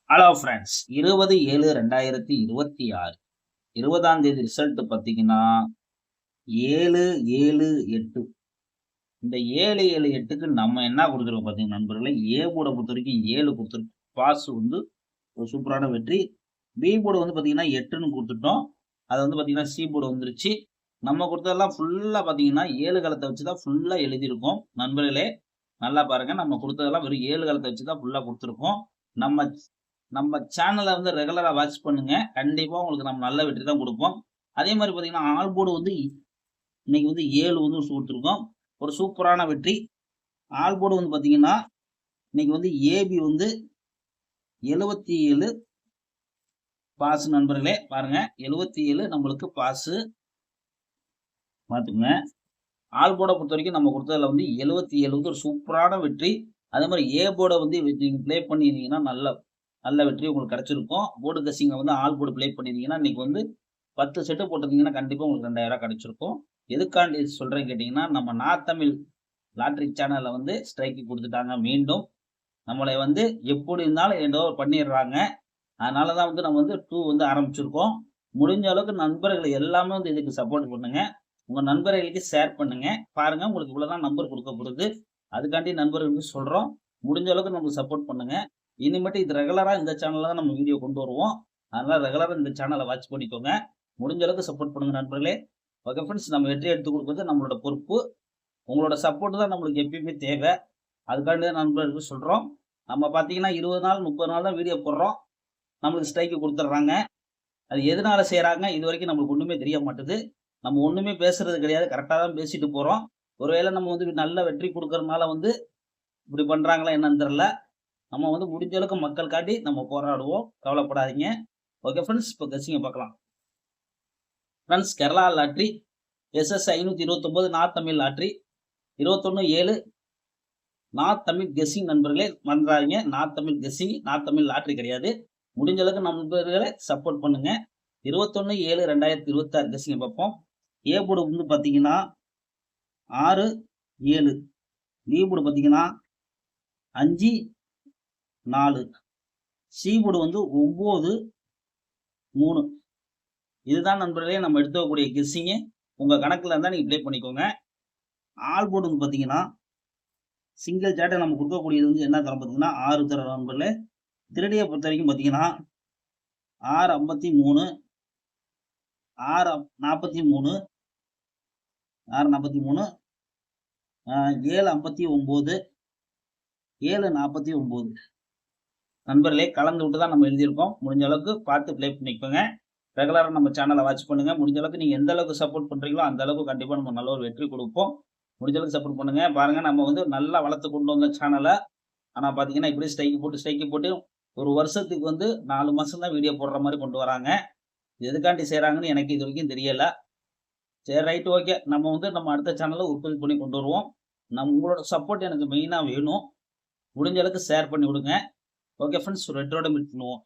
Hello friends 20/7/2026 20ஆம் தேதி result பார்த்தீங்கன்னா 7/7/8 இந்த 7/7/8க்கு நம்ம என்ன கொடுத்துருக்கோம் பார்த்தீங்கன்னா நண்பர்களே, ஏ போர்டை பொறுத்த வரைக்கும் 7 கொடுத்துருக்கோம். பாஸ் வந்து ஒரு சூப்பரான வெற்றி. பி போர்டு வந்து பார்த்தீங்கன்னா 8ன்னு கொடுத்துட்டோம். அது வந்து பார்த்தீங்கன்னா சி போர்டு வந்துருச்சு. நம்ம கொடுத்ததெல்லாம் ஃபுல்லா பார்த்தீங்கன்னா 7 களத்தை வச்சு தான் ஃபுல்லா எழுதியிருக்கோம். நண்பர்களே நல்லா பாருங்க, நம்ம கொடுத்ததெல்லாம் வெறும் 7 களத்தை வச்சு தான் ஃபுல்லா கொடுத்துருக்கோம். நம்ம நம்ம சேனலை வந்து ரெகுலரா வாட்ச் பண்ணுங்க. கண்டிப்பா உங்களுக்கு நம்ம நல்ல வெற்றி தான் கொடுப்போம். அதே மாதிரி பார்த்தீங்கன்னா ஆல் போர்டு வந்து இன்னைக்கு வந்து 7 வந்து கொடுத்துருக்கோம். ஒரு சூப்பரான வெற்றி. ஆல் போர்டு வந்து பார்த்தீங்கன்னா இன்னைக்கு வந்து ஏபி வந்து 77 பாஸ். நண்பர்களே பாருங்க, 77 நம்மளுக்கு பாஸ் பார்த்துக்குங்க. ஆல் போர்டை பொறுத்த வரைக்கும் நம்ம கொடுத்ததுல வந்து 77 வந்து ஒரு சூப்பரான வெற்றி. அதே மாதிரி ஏ போர்டை வந்து நீங்க ப்ளே பண்ணியிருந்தீங்கன்னா நல்ல வெற்றி உங்களுக்கு கிடைச்சிருக்கும். போர்டு கசிங்க வந்து ஆல் போர்டு ப்ளே பண்ணியிருந்தீங்கன்னா இன்னைக்கு வந்து 10 செட்டு போட்டிருந்தீங்கன்னா கண்டிப்பா உங்களுக்கு 2000 கிடைச்சிருக்கும். எதுக்காண்டி சொல்றேன்னு கேட்டீங்கன்னா, நம்ம நான் தமிழ் லாட்ரி சேனல்ல வந்து ஸ்ட்ரைக்கு கொடுத்துட்டாங்க. மீண்டும் நம்மளை வந்து எப்படி இருந்தாலும் ஏதோ பண்ணிடுறாங்க. அதனாலதான் வந்து நம்ம வந்து 2 வந்து ஆரம்பிச்சிருக்கோம். முடிஞ்ச அளவுக்கு நண்பர்கள் எல்லாமே வந்து இதுக்கு சப்போர்ட் பண்ணுங்க. உங்க நண்பர்களுக்கு ஷேர் பண்ணுங்க. பாருங்க, உங்களுக்கு இவ்வளவுதான் நம்பர் கொடுக்கப்படுது. அதுக்காண்டி நண்பர்களுக்கு சொல்றோம். முடிஞ்ச அளவுக்கு நமக்கு சப்போர்ட் பண்ணுங்க. இனிமேட்டு இது ரெகுலரா இந்த சேனல்ல தான் நம்ம வீடியோ கொண்டு வருவோம். அதனால ரெகுலரா இந்த சேனலை வாட்ச் பண்ணிக்கோங்க. முடிஞ்ச அளவுக்கு சப்போர்ட் பண்ணுங்க நண்பர்களே. ஓகே ஃப்ரெண்ட்ஸ், நம்ம வெற்றி எடுத்து கொடுக்குறது நம்மளோட பொறுப்பு. உங்களோட சப்போர்ட் தான் நம்மளுக்கு எப்பயுமே தேவை. அதுக்காண்டி தான் நண்பர்களுக்கு சொல்றோம். நம்ம பார்த்தீங்கன்னா 20 நாள் 30 நாள் தான் வீடியோ போடுறோம். நம்மளுக்கு ஸ்ட்ரைக்கு கொடுத்துட்றாங்க. அது எதனால செய்றாங்க இது வரைக்கும் நம்மளுக்கு ஒண்ணுமே தெரிய மாட்டுது. நம்ம ஒண்ணுமே பேசுறது கிடையாது. கரெக்டா தான் பேசிட்டு போறோம். ஒருவேளை நம்ம வந்து நல்ல வெற்றி கொடுக்கறதுனால வந்து இப்படி பண்றாங்களா என்னன்னு தெரியல. நம்ம வந்து முடிஞ்ச அளவுக்கு மக்கள் காட்டி நம்ம போராடுவோம். கவலைப்படாதீங்க. ஓகே ஃப்ரெண்ட்ஸ், இப்போ கெஸ்ஸிங்க பார்க்கலாம். Friends, Kerala lottery SS 529 north Tamil lottery 21/7 north Tamil guessing. நண்பர்களே மறந்துடாதீங்க, north Tamil guessing, north Tamil lottery கிடையாது. முடிஞ்ச அளவுக்கு நண்பர்களை சப்போர்ட் பண்ணுங்க. 21/7/2026 கெஸ்ஸிங்க பார்ப்போம். ஏ போர்டு வந்து பார்த்தீங்கன்னா 6/7, பி போர்டு பார்த்தீங்கன்னா 5/4, சி போர்டு வந்து 9/3. இதுதான் நண்பர்களே நம்ம எடுத்துக்கக்கூடிய கெஸ்ஸிங்கு. உங்க கணக்குல இருந்தா நீங்க ப்ளே பண்ணிக்கோங்க. ஆல் போர்டு வந்து பார்த்தீங்கன்னா சிங்கிள் சேட்டை நம்ம கொடுக்கக்கூடியது வந்து என்ன தரம் பார்த்தீங்கன்னா 6 தரம் நண்பர்களே. திருடியை பொறுத்த வரைக்கும் பார்த்தீங்கன்னா 6/53, 6/43, 6/43, 7/59, 7/49 நண்பர்களே கலந்து விட்டு தான் நம்ம எழுதியிருக்கோம். முடிஞ்ச அளவுக்கு பார்த்து ப்ளே பண்ணிக்கோங்க. ரெகுலரா நம்ம சேனலை வாட்ச் பண்ணுங்க. முடிஞ்ச அளவுக்கு நீங்க எந்த அளவுக்கு சப்போர்ட் பண்றீங்களோ அந்த அளவுக்கு கண்டிப்பா நம்ம நல்ல ஒரு வெற்றி கொடுப்போம். முடிஞ்ச அளவுக்கு சப்போர்ட் பண்ணுங்க. பாருங்க, நம்ம வந்து நல்லா வளர்த்து கொண்டு வந்த சேனலை ஆனா பாத்தீங்கன்னா இப்படி ஸ்ட்ரைக்கு போட்டு ஒரு வருஷத்துக்கு வந்து 4 மாசம் தான் வீடியோ போடுற மாதிரி கொண்டு வராங்க. எதுக்காண்டி செய்றாங்கன்னு எனக்கு இது வரைக்கும் தெரியல. சரி, ரைட், ஓகே. நம்ம வந்து நம்ம அடுத்த சேனலை உற்பத்தி பண்ணி கொண்டு வருவோம். உங்களோட சப்போர்ட் எனக்கு மெயினா வேணும். முடிஞ்ச அளவுக்கு ஷேர் பண்ணி விடுங்க. ஓகே ஃப்ரெண்ட்ஸ், ரெட்டரோட மீட் பண்ணுவோம்.